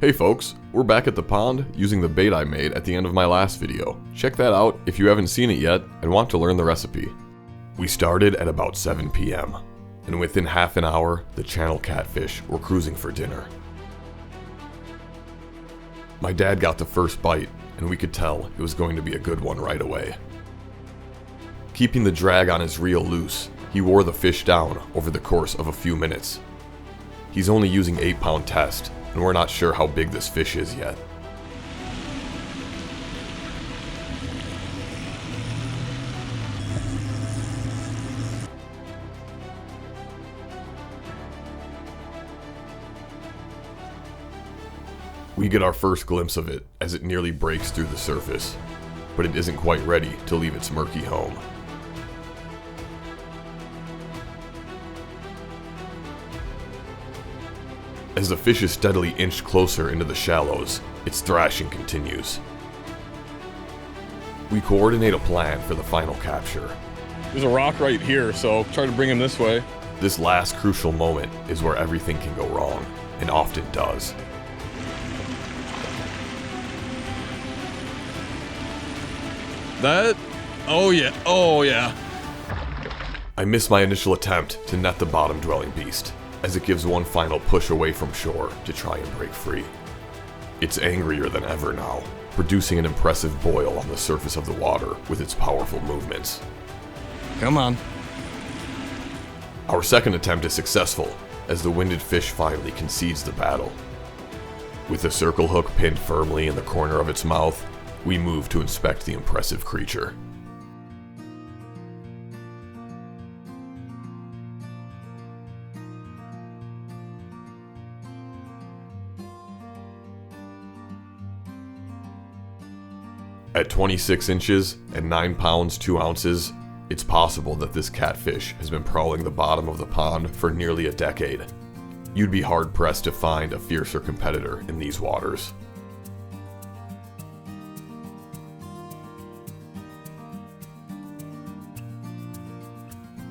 Hey folks, we're back at the pond using the bait I made at the end of my last video. Check that out if you haven't seen it yet and want to learn the recipe. We started at about 7 p.m. and within half an hour, the channel catfish were cruising for dinner. My dad got the first bite and we could tell it was going to be a good one right away. Keeping the drag on his reel loose, he wore the fish down over the course of a few minutes. He's only using 8-pound test, and we're not sure how big this fish is yet. We get our first glimpse of it as it nearly breaks through the surface, but it isn't quite ready to leave its murky home. As the fish is steadily inched closer into the shallows, its thrashing continues. We coordinate a plan for the final capture. There's a rock right here, so try to bring him this way. This last crucial moment is where everything can go wrong, and often does. Oh yeah. I miss my initial attempt to net the bottom-dwelling beast, as it gives one final push away from shore to try and break free. It's angrier than ever now, producing an impressive boil on the surface of the water with its powerful movements. Come on. Our second attempt is successful, as the winded fish finally concedes the battle. With the circle hook pinned firmly in the corner of its mouth, we move to inspect the impressive creature. At 26 inches and 9 pounds 2 ounces, it's possible that this catfish has been prowling the bottom of the pond for nearly a decade. You'd be hard-pressed to find a fiercer competitor in these waters.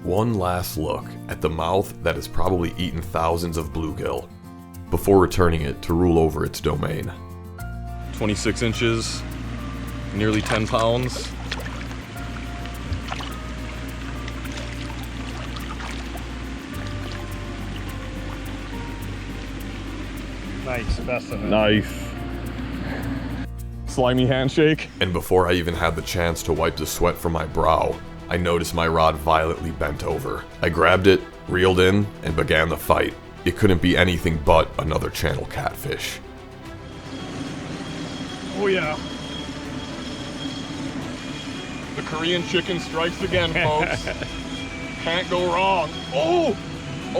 One last look at the mouth that has probably eaten thousands of bluegill, before returning it to rule over its domain. 26 inches. Nearly 10 pounds. Nice specimen. Nice. Slimy handshake. And before I even had the chance to wipe the sweat from my brow, I noticed my rod violently bent over. I grabbed it, reeled in, and began the fight. It couldn't be anything but another channel catfish. Oh yeah. The Korean chicken strikes again, folks. Can't go wrong. Oh,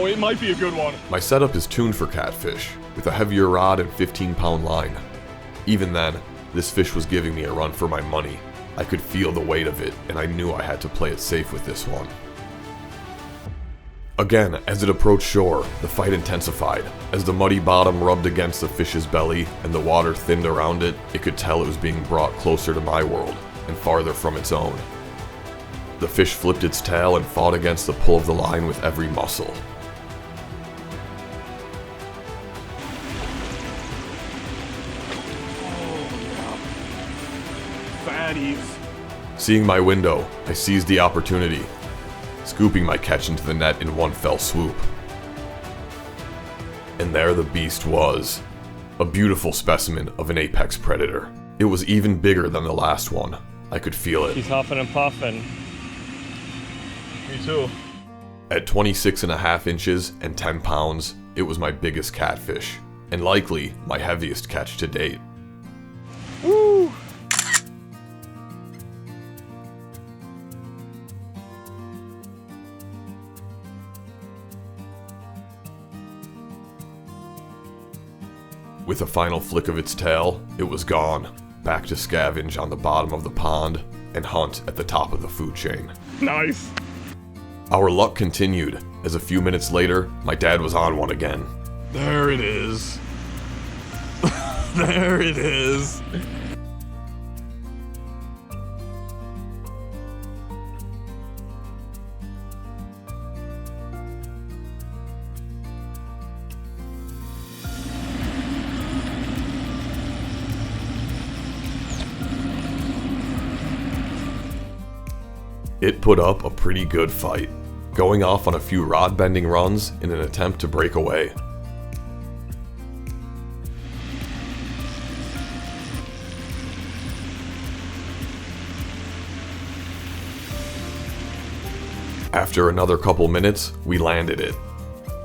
it might be a good one. My setup is tuned for catfish, with a heavier rod and 15-pound line. Even then, this fish was giving me a run for my money. I could feel the weight of it, and I knew I had to play it safe with this one. Again, as it approached shore, the fight intensified. As the muddy bottom rubbed against the fish's belly and the water thinned around it, it could tell it was being brought closer to my world and farther from its own. The fish flipped its tail and fought against the pull of the line with every muscle. Fatties. Seeing my window, I seized the opportunity, scooping my catch into the net in one fell swoop. And there the beast was, a beautiful specimen of an apex predator. It was even bigger than the last one. I could feel it. He's huffing and puffing. Me too. At 26.5 inches and 10 pounds, it was my biggest catfish, and likely my heaviest catch to date. Woo! With a final flick of its tail, it was gone, back to scavenge on the bottom of the pond and hunt at the top of the food chain. Nice. Our luck continued, as a few minutes later, my dad was on one again. There it is. There it is. It put up a pretty good fight, going off on a few rod bending runs in an attempt to break away. After another couple minutes, we landed it.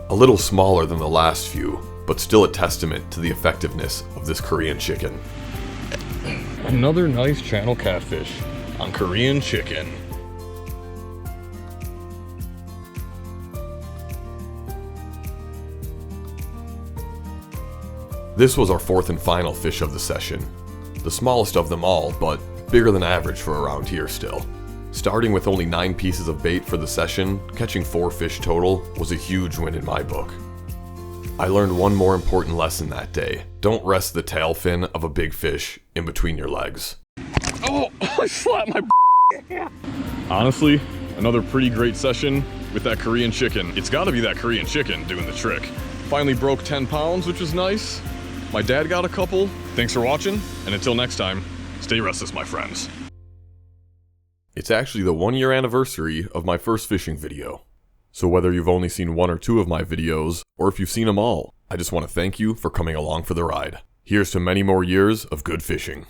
A little smaller than the last few, but still a testament to the effectiveness of this Korean chicken. Another nice channel catfish on Korean chicken. This was our fourth and final fish of the session. The smallest of them all, but bigger than average for around here still. Starting with only 9 pieces of bait for the session, catching 4 fish total was a huge win in my book. I learned one more important lesson that day. Don't rest the tail fin of a big fish in between your legs. Oh, I slapped my Honestly, another pretty great session with that Korean chicken. It's gotta be that Korean chicken doing the trick. Finally broke 10 pounds, which was nice. My dad got a couple. Thanks for watching, and until next time, stay restless, my friends. It's actually the 1-year anniversary of my first fishing video. So whether you've only seen 1 or 2 of my videos, or if you've seen them all, I just want to thank you for coming along for the ride. Here's to many more years of good fishing.